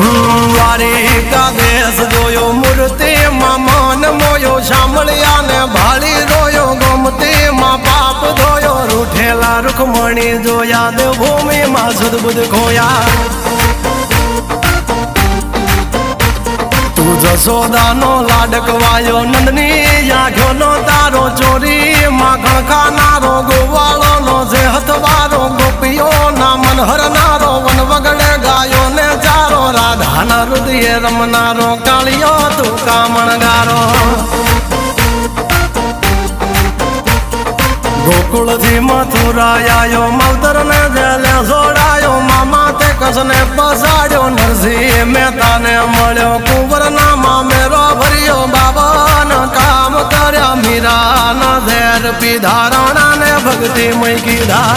દ્વારિકા દેશ જોયો મૂર્તિમાં મન મોયો સાંભળ્યા ને ભાળી રોયો ગમતીમાં પાપ ધોયો રૂઠેલા રૂખમણી જોયા દેવભૂમિમાં સદબુદ્ધ ખોયા તું જશોદાનો લાડકવાયો નંદની આંખોનો તારો ચોરી માખણ ખાનારો ગોવાળોનો જે હથવારો ગોપીઓના મન હરનારો વન વગડે ગાયો ને ચારો રાધાના હૃદયે રમનારો કાળિયો તું કામણગારો ગોકુળથી મથુરા આયો માવતર ને જેલે જોડાયો મામા તે કસને પસાડ્યો નરસિંહ મહેતાને મળ્યો કુંવરના મામેરો ભર્યો બાબાના કામ કર્યા મીરાના ઝેર પીધા રાણાને ભક્તિ મય કીધા